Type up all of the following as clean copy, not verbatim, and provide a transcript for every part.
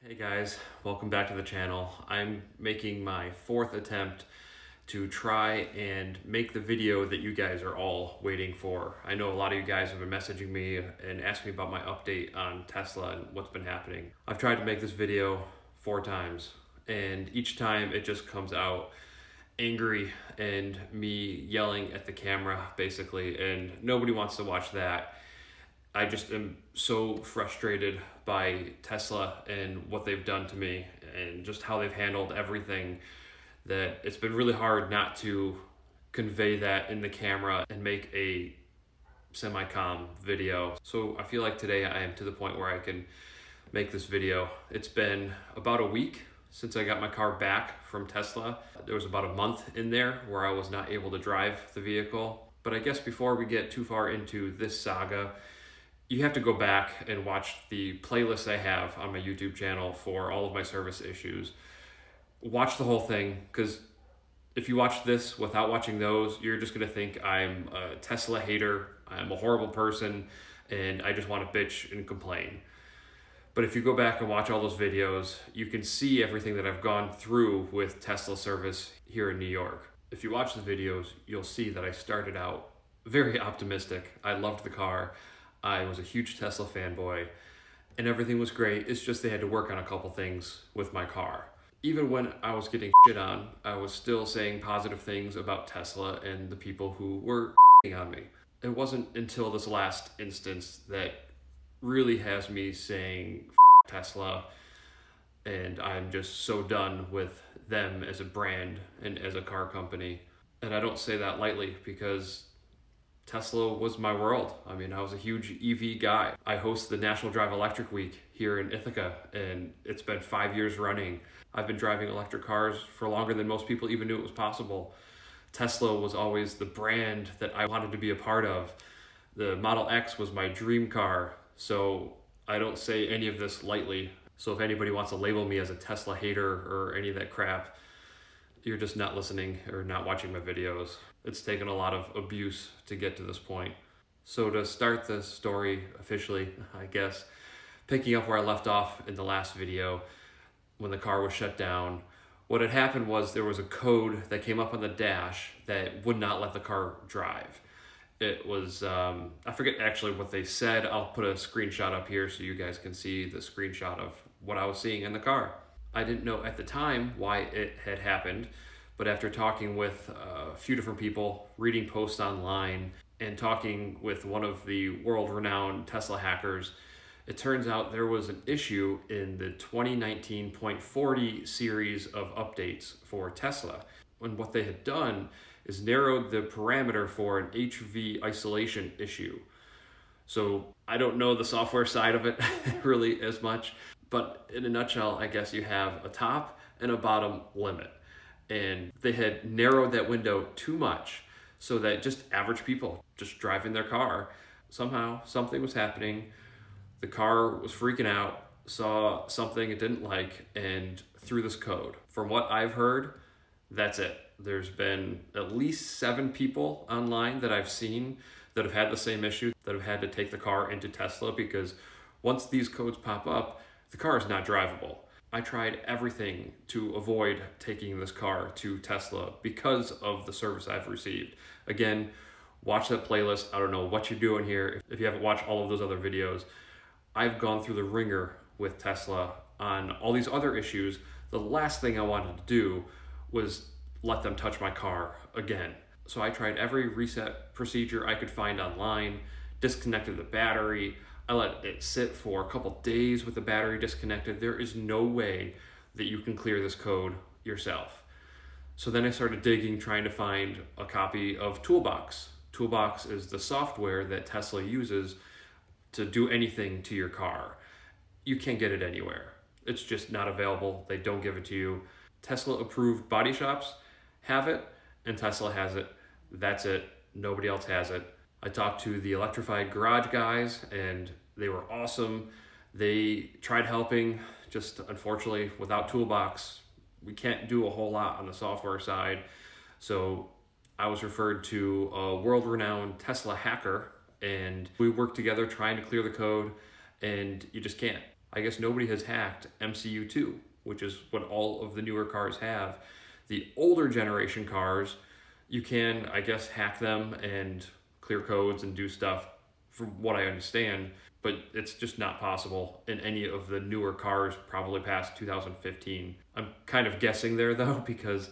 Hey guys, welcome back to the channel. I'm making my fourth attempt to try and make the video that you guys are all waiting for. I know a lot of you guys have been messaging me and asking me about my update on Tesla and what's been happening. I've tried to make this video 4 times and each time it just comes out angry and me yelling at the camera basically, and nobody wants to watch that. I just am so frustrated by Tesla and what they've done to me and just how they've handled everything that it's been really hard not to convey that in the camera and make a semi-calm video. So I feel like today I am to the point where I can make this video. It's been about a week since I got my car back from Tesla. There was about a month in there where I was not able to drive the vehicle. But I guess before we get too far into this saga, you have to go back and watch the playlist I have on my YouTube channel for all of my service issues. Watch the whole thing, because if you watch this without watching those, you're just gonna think I'm a Tesla hater, I'm a horrible person, and I just want to bitch and complain. But if you go back and watch all those videos, you can see everything that I've gone through with Tesla service here in New York. If you watch the videos, you'll see that I started out very optimistic. I loved the car. I was a huge Tesla fanboy and everything was great. It's just they had to work on a couple things with my car. Even when I was getting shit on, I was still saying positive things about Tesla and the people who were on me. It wasn't until this last instance that really has me saying Tesla, and I'm just so done with them as a brand and as a car company. And I don't say that lightly, because Tesla was my world. I mean, I was a huge EV guy. I host the National Drive Electric Week here in Ithaca, and it's been 5 years running. I've been driving electric cars for longer than most people even knew it was possible. Tesla was always the brand that I wanted to be a part of. The Model X was my dream car, so I don't say any of this lightly. So if anybody wants to label me as a Tesla hater or any of that crap, you're just not listening or not watching my videos. It's taken a lot of abuse to get to this point. So to start the story officially, I guess, picking up where I left off in the last video, when the car was shut down, what had happened was there was a code that came up on the dash that would not let the car drive. It was, I forget actually what they said. I'll put a screenshot up here so you guys can see the screenshot of what I was seeing in the car. I didn't know at the time why it had happened, but after talking with a few different people, reading posts online, and talking with one of the world-renowned Tesla hackers, it turns out there was an issue in the 2019.40 series of updates for Tesla. And what they had done is narrowed the parameter for an HV isolation issue. So I don't know the software side of it really as much, but in a nutshell, I guess you have a top and a bottom limit. And they had narrowed that window too much so that just average people just driving their car, somehow something was happening. The car was freaking out, saw something it didn't like, and threw this code. From what I've heard, that's it. There's been at least 7 people online that I've seen that have had the same issue, that have had to take the car into Tesla, because once these codes pop up, the car is not drivable. I tried everything to avoid taking this car to Tesla because of the service I've received. Again, watch that playlist. I don't know what you're doing here. If you haven't watched all of those other videos, I've gone through the ringer with Tesla on all these other issues. The last thing I wanted to do was let them touch my car again. So I tried every reset procedure I could find online, disconnected the battery. I let it sit for a couple days with the battery disconnected. There is no way that you can clear this code yourself. So then I started digging, trying to find a copy of Toolbox. Toolbox is the software that Tesla uses to do anything to your car. You can't get it anywhere. It's just not available. They don't give it to you. Tesla approved body shops have it, and Tesla has it. That's it. Nobody else has it. I talked to the Electrified Garage guys, and they were awesome. They tried helping, just unfortunately without Toolbox, we can't do a whole lot on the software side. So I was referred to a world-renowned Tesla hacker, and we worked together trying to clear the code, and you just can't. I guess nobody has hacked MCU2, which is what all of the newer cars have. The older generation cars, you can, I guess, hack them and clear codes and do stuff from what I understand, but it's just not possible in any of the newer cars, probably past 2015. I'm kind of guessing there though, because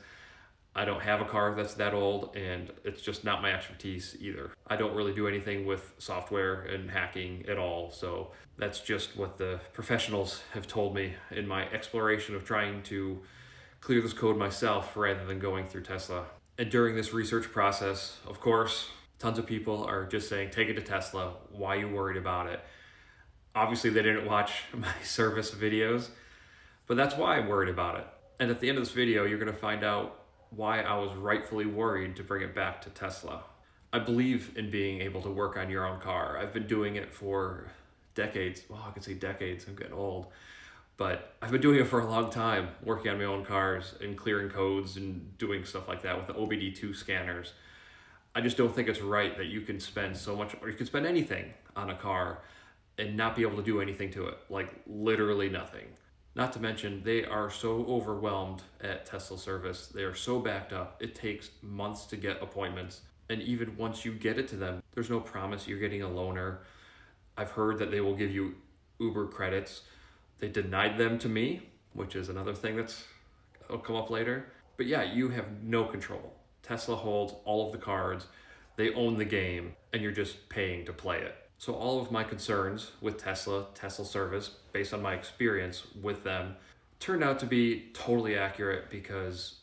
I don't have a car that's that old, and it's just not my expertise either. I don't really do anything with software and hacking at all, so that's just what the professionals have told me in my exploration of trying to clear this code myself rather than going through Tesla. And during this research process, of course, tons of people are just saying, take it to Tesla. Why are you worried about it? Obviously, they didn't watch my service videos, but that's why I'm worried about it. And at the end of this video, you're going to find out why I was rightfully worried to bring it back to Tesla. I believe in being able to work on your own car. I've been doing it for decades. Well, I could say decades, I'm getting old. But I've been doing it for a long time, working on my own cars and clearing codes and doing stuff like that with the OBD2 scanners. I just don't think it's right that you can spend so much, or you can spend anything on a car and not be able to do anything to it, like literally nothing. Not to mention, they are so overwhelmed at Tesla service. They are so backed up. It takes months to get appointments. And even once you get it to them, there's no promise you're getting a loaner. I've heard that they will give you Uber credits. They denied them to me, which is another thing that'll come up later. But yeah, you have no control. Tesla holds all of the cards. They own the game, and you're just paying to play it. So all of my concerns with Tesla service, based on my experience with them, turned out to be totally accurate, because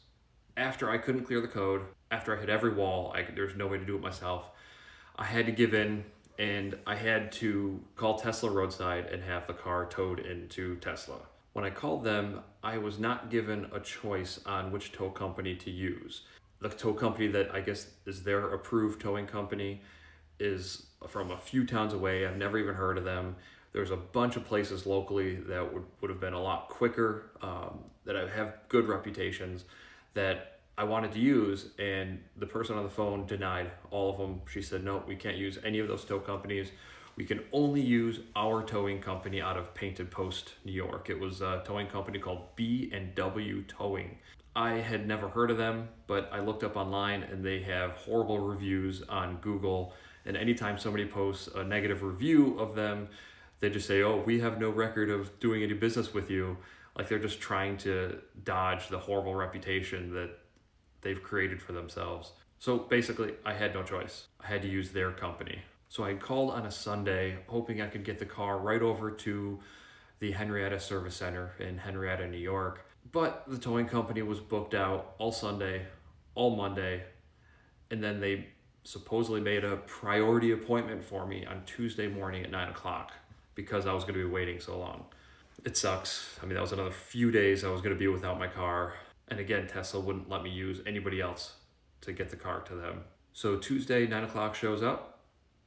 after I couldn't clear the code, after I hit every wall, there's no way to do it myself, I had to give in, and I had to call Tesla roadside and have the car towed into Tesla. When I called them, I was not given a choice on which tow company to use. The tow company that I guess is their approved towing company is from a few towns away. I've never even heard of them. There's a bunch of places locally that would have been a lot quicker, that have good reputations, that I wanted to use, and the person on the phone denied all of them. She said, no, we can't use any of those tow companies. We can only use our towing company out of Painted Post, New York. It was a towing company called B&W Towing. I had never heard of them, but I looked up online, and they have horrible reviews on Google. And anytime somebody posts a negative review of them, they just say, oh, we have no record of doing any business with you. Like they're just trying to dodge the horrible reputation that they've created for themselves. So basically, I had no choice. I had to use their company. So I called on a Sunday, hoping I could get the car right over to the Henrietta Service Center in Henrietta, New York. But the towing company was booked out all Sunday, all Monday, and then they supposedly made a priority appointment for me on Tuesday morning at 9 o'clock because I was going to be waiting so long. It sucks. I mean, that was another few days I was going to be without my car. And again, Tesla wouldn't let me use anybody else to get the car to them. So Tuesday, 9 o'clock shows up.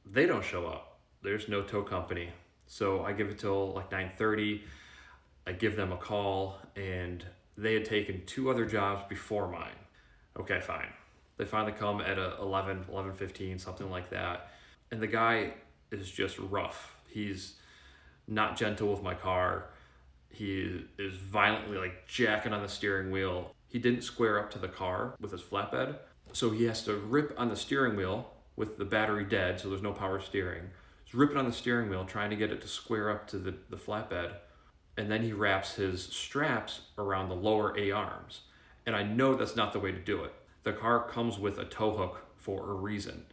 They don't show up. There's no tow company. So I give it till like 9:30. I give them a call, and they had taken 2 other jobs before mine. Okay, fine. They finally come at 11:15, something like that. And the guy is just rough. He's not gentle with my car. He is violently like jacking on the steering wheel. He didn't square up to the car with his flatbed. So he has to rip on the steering wheel with the battery dead, so there's no power steering. He's ripping on the steering wheel, trying to get it to square up to the flatbed. And then he wraps his straps around the lower A-arms. And I know that's not the way to do it. The car comes with a tow hook for a reason.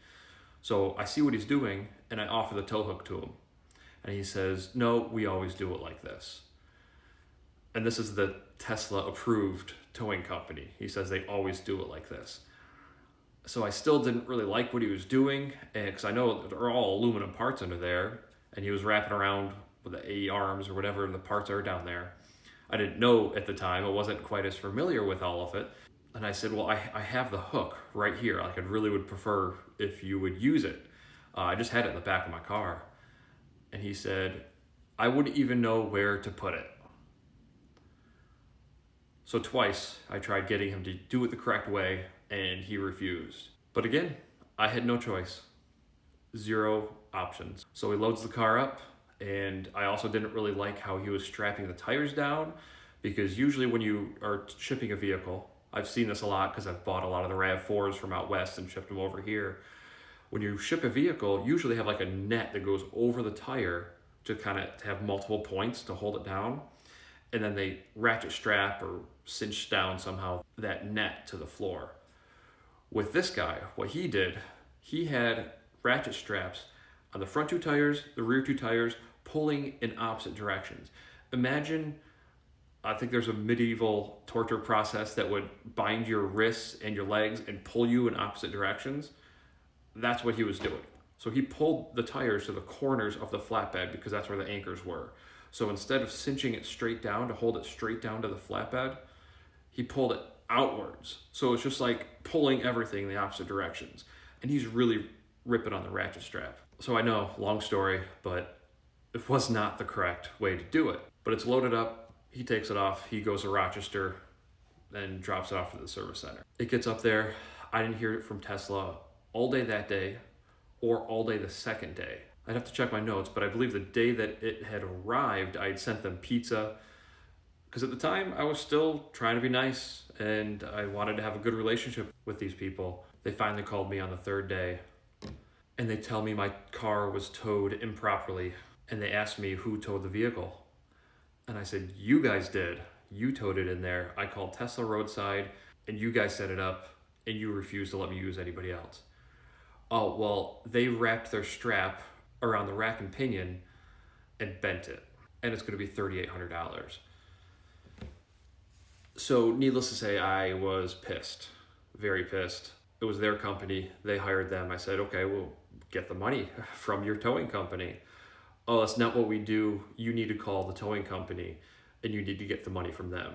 So I see what he's doing, and I offer the tow hook to him. And he says, no, we always do it like this. And this is the Tesla approved towing company. He says they always do it like this. So I still didn't really like what he was doing, because I know they're all aluminum parts under there, and he was wrapping around with the A-arms or whatever the parts are down there. I didn't know at the time. I wasn't quite as familiar with all of it. And I said, well, I have the hook right here. Like, I really would prefer if you would use it. I just had it in the back of my car. And he said, I wouldn't even know where to put it. So twice I tried getting him to do it the correct way, and he refused. But again, I had no choice. 0 options. So he loads the car up, And I also didn't really like how he was strapping the tires down, because usually when you are shipping a vehicle, I've seen this a lot because I've bought a lot of the RAV4s from out west and shipped them over here. When you ship a vehicle, usually have like a net that goes over the tire to kind of have multiple points to hold it down. And then they ratchet strap or cinch down somehow that net to the floor. With this guy, what he did, he had ratchet straps on the front two tires, the rear two tires, pulling in opposite directions. Imagine, I think there's a medieval torture process that would bind your wrists and your legs and pull you in opposite directions. That's what he was doing. So he pulled the tires to the corners of the flatbed because that's where the anchors were. So instead of cinching it straight down to hold it straight down to the flatbed, he pulled it outwards. So it's just like pulling everything in the opposite directions. And he's really ripping on the ratchet strap. So I know, long story, but it was not the correct way to do it. But it's loaded up, he takes it off, he goes to Rochester, and drops it off at the service center. It gets up there, I didn't hear it from Tesla all day that day, or all day the second day. I'd have to check my notes, but I believe the day that it had arrived, I had sent them pizza, because at the time I was still trying to be nice and I wanted to have a good relationship with these people. They finally called me on the third day and they tell me my car was towed improperly, and they asked me who towed the vehicle. And I said, you guys did. You towed it in there. I called Tesla roadside and you guys set it up and you refused to let me use anybody else. Oh, well, they wrapped their strap around the rack and pinion and bent it, and it's going to be $3,800. So needless to say, I was pissed, very pissed. It was their company. They hired them. I said, okay, we'll get the money from your towing company. Oh, that's not what we do. You need to call the towing company and you need to get the money from them.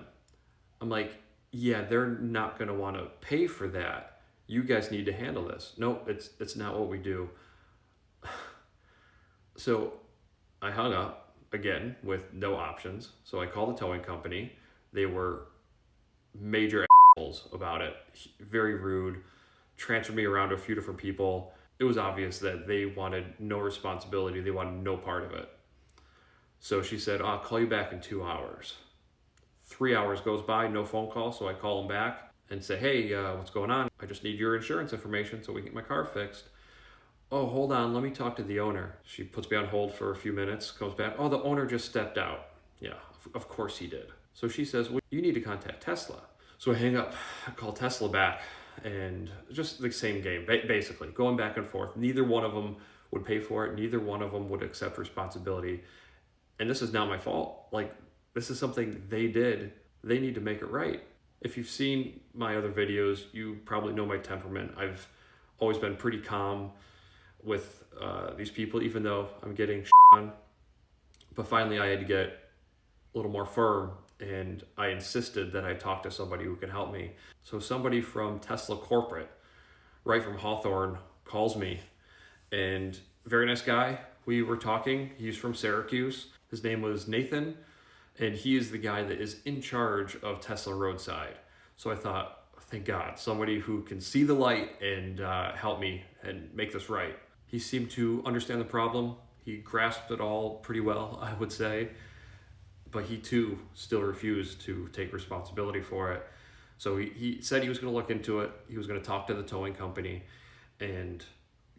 I'm like, yeah, they're not going to want to pay for that. You guys need to handle this. No, it's not what we do. So I hung up again with no options. So I called the towing company. They were major assholes about it. Very rude. Transferred me around to a few different people. It was obvious that they wanted no responsibility. They wanted no part of it. So she said, I'll call you back in 2 hours. 3 hours goes by, no phone call. So I call them back and say, hey, what's going on? I just need your insurance information so we can get my car fixed. Oh, hold on, let me talk to the owner. She puts me on hold for a few minutes, comes back. Oh, the owner just stepped out. Yeah, of course he did. So she says, well, you need to contact Tesla. So I hang up, I call Tesla back, and just the same game, basically, going back and forth. Neither one of them would pay for it. Neither one of them would accept responsibility. And this is not my fault. Like, this is something they did. They need to make it right. If you've seen my other videos, you probably know my temperament. I've always been pretty calm with these people, even though I'm getting on. But finally I had to get a little more firm, and I insisted that I talk to somebody who can help me. So somebody from Tesla corporate, right from Hawthorne, calls me, and very nice guy. We were talking. He's from Syracuse. His name was Nathan, and he is the guy that is in charge of Tesla roadside. So I thought, thank God, somebody who can see the light and help me and make this right. He seemed to understand the problem. He grasped it all pretty well, I would say. But he too still refused to take responsibility for it. So he said he was going to look into it. He was going to talk to the towing company and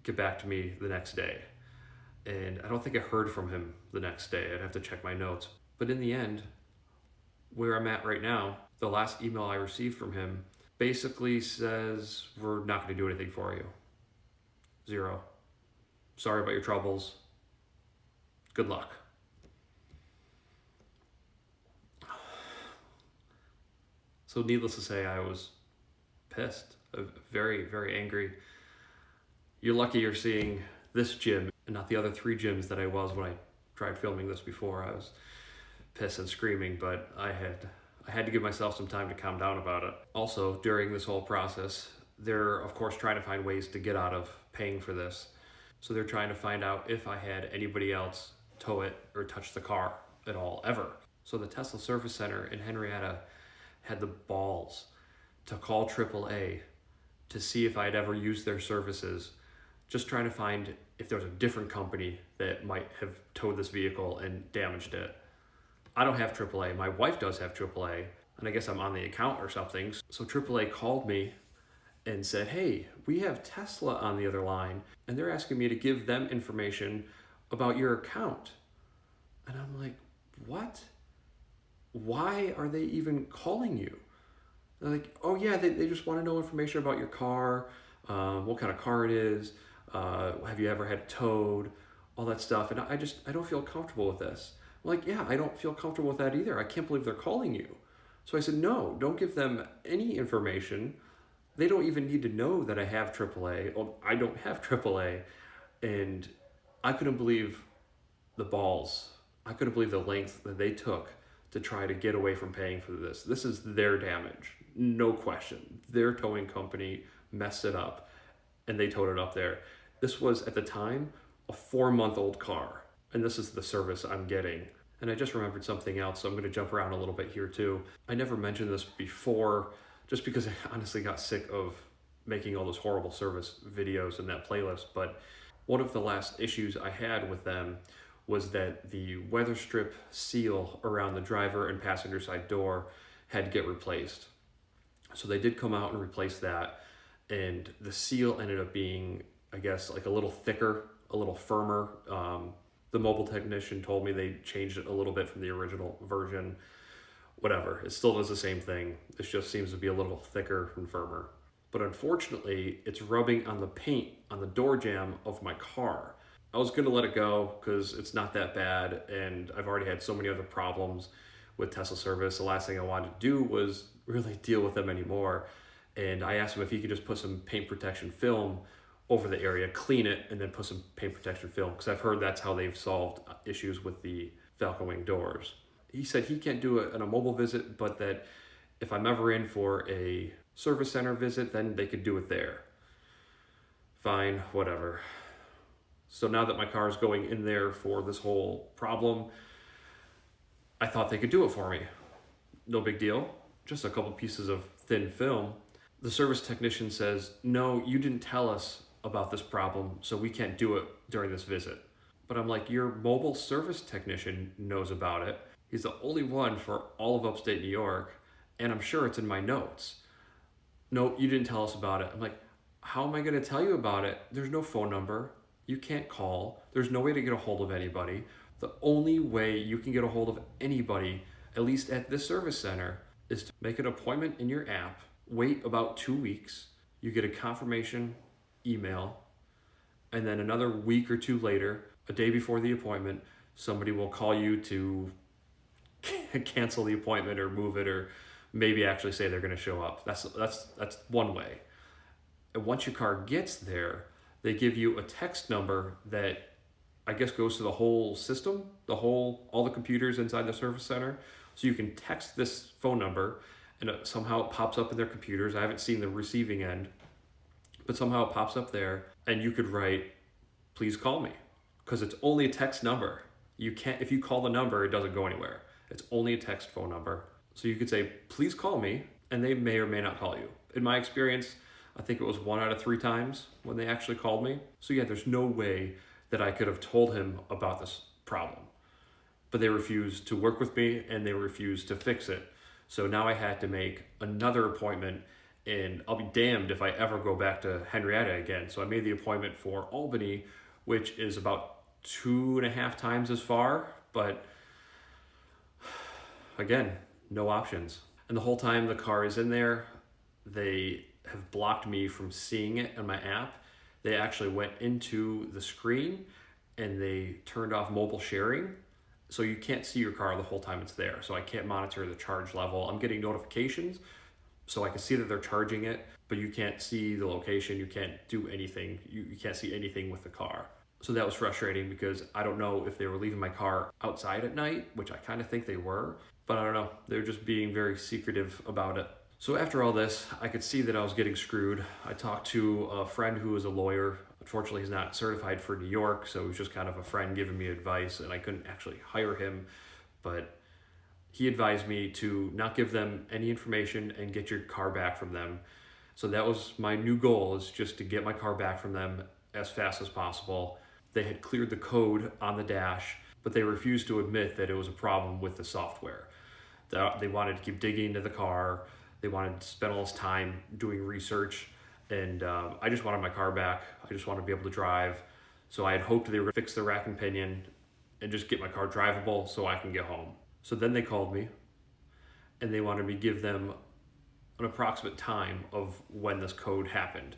get back to me the next day. And I don't think I heard from him the next day. I'd have to check my notes. But in the end, where I'm at right now, the last email I received from him basically says, we're not going to do anything for you. 0. Sorry about your troubles. Good luck. So needless to say, I was pissed, very, very angry. You're lucky you're seeing this gym and not the other 3 gyms that I was when I tried filming this before. I was pissed and screaming, but I had to give myself some time to calm down about it. Also, during this whole process, they're of course trying to find ways to get out of paying for this. So they're trying to find out if I had anybody else tow it or touch the car at all, ever. So the Tesla Service Center in Henrietta had the balls to call AAA to see if I'd ever used their services, just trying to find if there was a different company that might have towed this vehicle and damaged it. I don't have AAA. My wife does have AAA, and I guess I'm on the account or something. So AAA called me and said, hey, we have Tesla on the other line, and they're asking me to give them information about your account. And I'm like, what? Why are they even calling you? They're like, oh yeah, they just want to know information about your car, what kind of car it is, have you ever had it towed, all that stuff. And I don't feel comfortable with this. I'm like, yeah, I don't feel comfortable with that either. I can't believe they're calling you. So I said, no, don't give them any information. They don't even need to know that I have AAA. Well, I don't have AAA. And I couldn't believe the balls. I couldn't believe the length that they took to try to get away from paying for this. This is their damage, no question. Their towing company messed it up, and they towed it up there. This was, at the time, a 4-month-old car, and this is the service I'm getting. And I just remembered something else, so I'm gonna jump around a little bit here too. I never mentioned this before, just because I honestly got sick of making all those horrible service videos in that playlist, but one of the last issues I had with them was that the weather strip seal around the driver and passenger side door had to get replaced. So they did come out and replace that, and the seal ended up being, I guess, like a little thicker, a little firmer. The mobile technician told me they changed it a little bit from the original version. Whatever, it still does the same thing. It just seems to be a little thicker and firmer. But unfortunately, it's rubbing on the paint on the door jamb of my car. I was gonna let it go because it's not that bad, and I've already had so many other problems with Tesla service. The last thing I wanted to do was really deal with them anymore. And I asked him if he could just put some paint protection film over the area, clean it, and then put some paint protection film, because I've heard that's how they've solved issues with the Falcon Wing doors. He said he can't do it on a mobile visit, but that if I'm ever in for a service center visit, then they could do it there. Fine, whatever. So now that my car is going in there for this whole problem, I thought they could do it for me. No big deal, just a couple pieces of thin film. The service technician says, no, you didn't tell us about this problem, so we can't do it during this visit. But I'm like, your mobile service technician knows about it. He's the only one for all of upstate New York, and I'm sure it's in my notes. No, you didn't tell us about it. I'm like, how am I gonna tell you about it? There's no phone number. You can't call. There's no way to get a hold of anybody. The only way you can get a hold of anybody, at least at this service center, is to make an appointment in your app, wait about 2 weeks, you get a confirmation email, and then another week or two later, a day before the appointment, somebody will call you to cancel the appointment or move it, or maybe actually say they're gonna show up. That's one way. And once your car gets there, they give you a text number that I guess goes to the whole system, all the computers inside the service center. So you can text this phone number, and somehow it pops up in their computers. I haven't seen the receiving end, but somehow it pops up there, and you could write, please call me, because it's only a text number. You can't, if you call the number, it doesn't go anywhere. It's only a text phone number. So you could say, please call me, and they may or may not call you. In my experience, I think it was 1 out of 3 times when they actually called me. So yeah, there's no way that I could have told him about this problem. But they refused to work with me, and they refused to fix it. So now I had to make another appointment, and I'll be damned if I ever go back to Henrietta again. So I made the appointment for Albany, which is about 2.5 times as far, but again, no options. And the whole time the car is in there, they have blocked me from seeing it on my app. They actually went into the screen and they turned off mobile sharing. So you can't see your car the whole time it's there. So I can't monitor the charge level. I'm getting notifications, so I can see that they're charging it, but you can't see the location. You can't do anything. You can't see anything with the car. So that was frustrating because I don't know if they were leaving my car outside at night, which I kind of think they were, but I don't know. They're just being very secretive about it. So after all this, I could see that I was getting screwed. I talked to a friend who is a lawyer. Unfortunately, he's not certified for New York, so he was just kind of a friend giving me advice, and I couldn't actually hire him. But he advised me to not give them any information and get your car back from them. So that was my new goal, is just to get my car back from them as fast as possible. They had cleared the code on the dash, but they refused to admit that it was a problem with the software. They wanted to keep digging into the car. They wanted to spend all this time doing research. And I just wanted my car back. I just wanted to be able to drive. So I had hoped they were going to fix the rack and pinion and just get my car drivable so I can get home. So then they called me and they wanted me to give them an approximate time of when this code happened.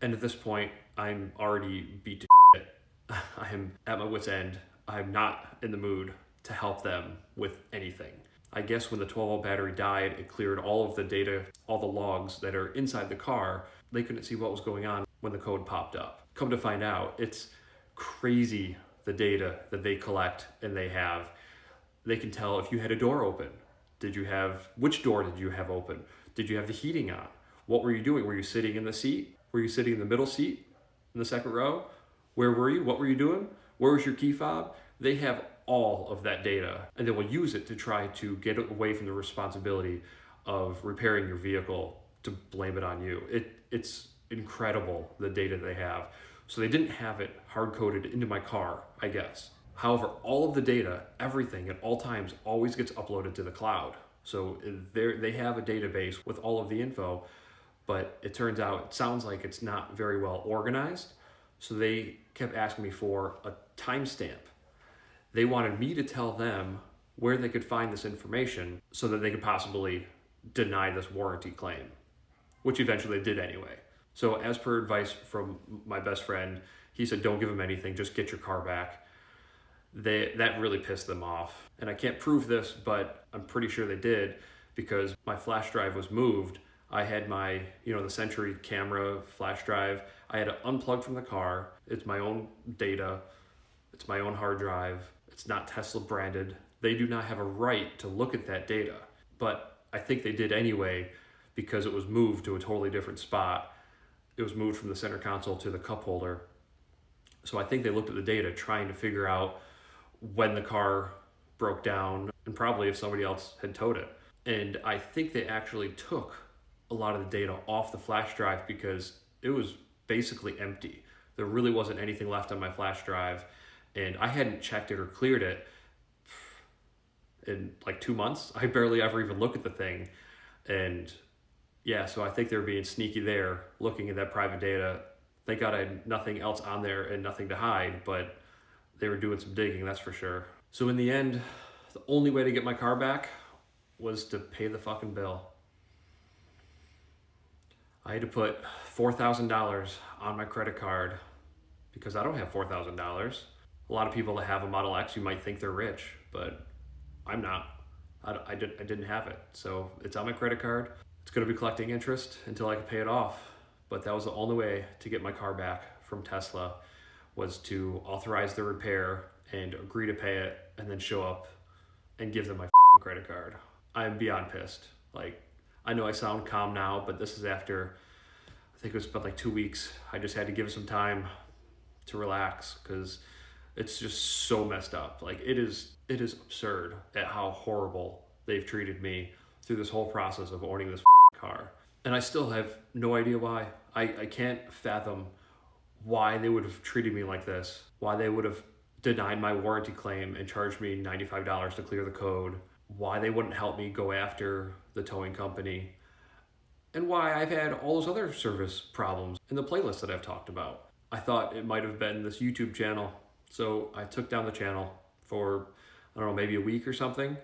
And at this point, I'm already beat to shit. I am at my wit's end. I'm not in the mood to help them with anything. I guess when the 12-volt battery died, it cleared all of the data, all the logs that are inside the car. They couldn't see what was going on when the code popped up. Come to find out, it's crazy the data that they collect and they have. They can tell if you had a door open. Which door did you have open? Did you have the heating on? What were you doing? Were you sitting in the seat? Were you sitting in the middle seat in the second row? Where were you? What were you doing? Where was your key fob? They have all of that data, and they will use it to try to get away from the responsibility of repairing your vehicle to blame it on you. It's incredible the data they have. So they didn't have it hard-coded into my car, I guess. However, all of the data, everything at all times always gets uploaded to the cloud. So they have a database with all of the info, but it turns out, it sounds like it's not very well organized. So they kept asking me for a timestamp. They wanted me to tell them where they could find this information so that they could possibly deny this warranty claim, which eventually they did anyway. So as per advice from my best friend, he said, don't give them anything, just get your car back. That really pissed them off. And I can't prove this, but I'm pretty sure they did, because my flash drive was moved. I had my, the Century camera flash drive. I had it unplugged from the car. It's my own data. It's my own hard drive. It's not Tesla branded. They do not have a right to look at that data. But I think they did anyway, because it was moved to a totally different spot. It was moved from the center console to the cup holder. So I think they looked at the data trying to figure out when the car broke down and probably if somebody else had towed it. And I think they actually took a lot of the data off the flash drive because it was basically empty. There really wasn't anything left on my flash drive, and I hadn't checked it or cleared it in like 2 months. I barely ever even look at the thing. And yeah, so I think they were being sneaky there, looking at that private data. Thank God I had nothing else on there and nothing to hide, but they were doing some digging, that's for sure. So in the end, the only way to get my car back was to pay the fucking bill. I had to put $4,000 on my credit card because I don't have $4,000. A lot of people that have a Model X, you might think they're rich, but I'm not. I didn't have it. So it's on my credit card. It's going to be collecting interest until I can pay it off. But that was the only way to get my car back from Tesla, was to authorize the repair and agree to pay it and then show up and give them my credit card. I'm beyond pissed. Like, I know I sound calm now, but this is after, I think it was about like 2 weeks. I just had to give it some time to relax because it's just so messed up. Like, it is absurd at how horrible they've treated me through this whole process of owning this car. And I still have no idea why. I can't fathom why they would have treated me like this, why they would have denied my warranty claim and charged me $95 to clear the code, why they wouldn't help me go after the towing company, and why I've had all those other service problems in the playlist that I've talked about. I thought it might have been this YouTube channel, so I took down the channel for, I don't know, maybe a week or something,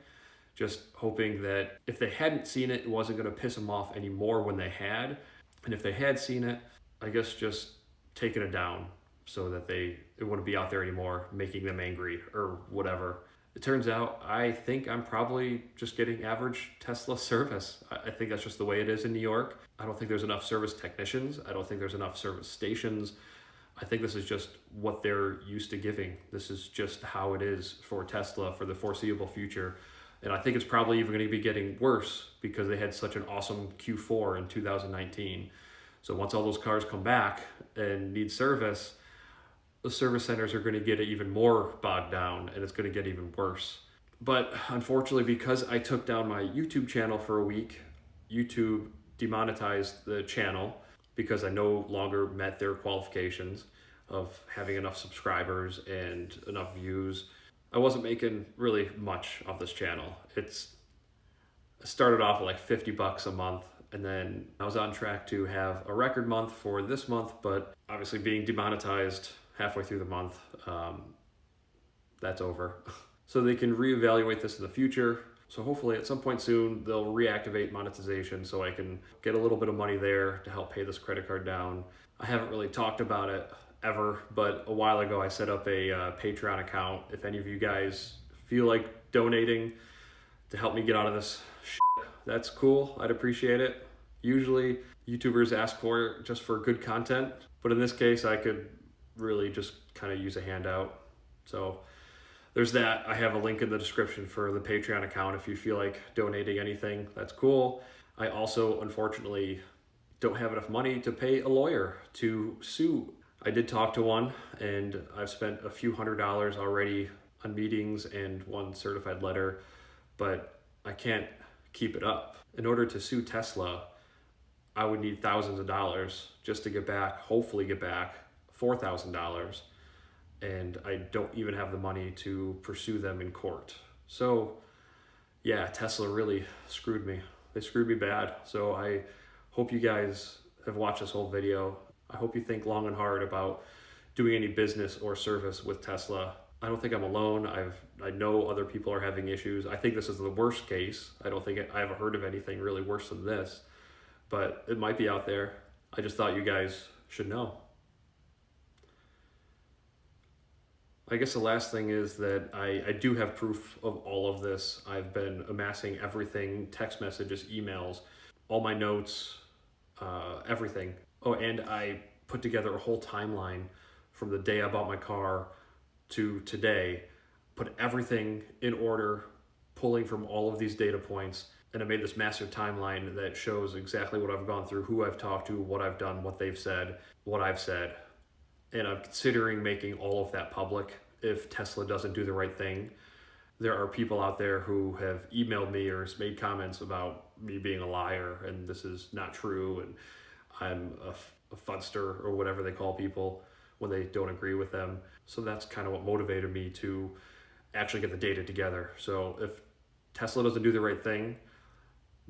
just hoping that if they hadn't seen it, it wasn't going to piss them off anymore when they had. And if they had seen it, I guess just taking it down so that it wouldn't be out there anymore, making them angry or whatever. It turns out I think I'm probably just getting average Tesla service. I think that's just the way it is in New York. I don't think there's enough service technicians. I don't think there's enough service stations. I think this is just what they're used to giving. This is just how it is for Tesla for the foreseeable future. And I think it's probably even going to be getting worse because they had such an awesome Q4 in 2019. So once all those cars come back and need service, the service centers are going to get even more bogged down and it's going to get even worse. But unfortunately, because I took down my YouTube channel for a week, YouTube demonetized the channel because I no longer met their qualifications. of having enough subscribers and enough views. I wasn't making really much off this channel. I started off at like 50 bucks a month, and then I was on track to have a record month for this month, but obviously being demonetized halfway through the month, that's over. So they can reevaluate this in the future. So hopefully at some point soon, they'll reactivate monetization so I can get a little bit of money there to help pay this credit card down. I haven't really talked about it ever, but a while ago I set up a Patreon account. If any of you guys feel like donating to help me get out of this shit, that's cool. I'd appreciate it. Usually YouTubers ask for it just for good content, but in this case I could really just kind of use a handout. So there's that. I have a link in the description for the Patreon account if you feel like donating anything. That's cool. I also, unfortunately, don't have enough money to pay a lawyer to sue. I did talk to one, and I've spent a few $100s already on meetings and one certified letter, but I can't keep it up. In order to sue Tesla, I would need thousands of dollars just to get back, hopefully get back $4,000. And I don't even have the money to pursue them in court. So yeah, Tesla really screwed me. They screwed me bad. So I hope you guys have watched this whole video. I hope you think long and hard about doing any business or service with Tesla. I don't think I'm alone. I know other people are having issues. I think this is the worst case. I don't think I haven't heard of anything really worse than this, but it might be out there. I just thought you guys should know. I guess the last thing is that I do have proof of all of this. I've been amassing everything, text messages, emails, all my notes, everything. Oh, and I put together a whole timeline from the day I bought my car to today, put everything in order, pulling from all of these data points, and I made this massive timeline that shows exactly what I've gone through, who I've talked to, what I've done, what they've said, what I've said. And I'm considering making all of that public if Tesla doesn't do the right thing. There are people out there who have emailed me or made comments about me being a liar and this is not true and I'm a fudster or whatever they call people when they don't agree with them. So that's kind of what motivated me to actually get the data together. So if Tesla doesn't do the right thing,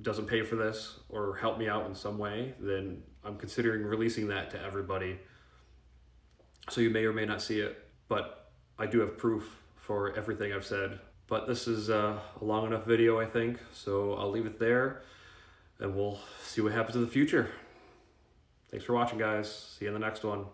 doesn't pay for this or help me out in some way, then I'm considering releasing that to everybody. So you may or may not see it, but I do have proof for everything I've said. But this is a long enough video, I think, so I'll leave it there, and we'll see what happens in the future. Thanks for watching, guys. See you in the next one.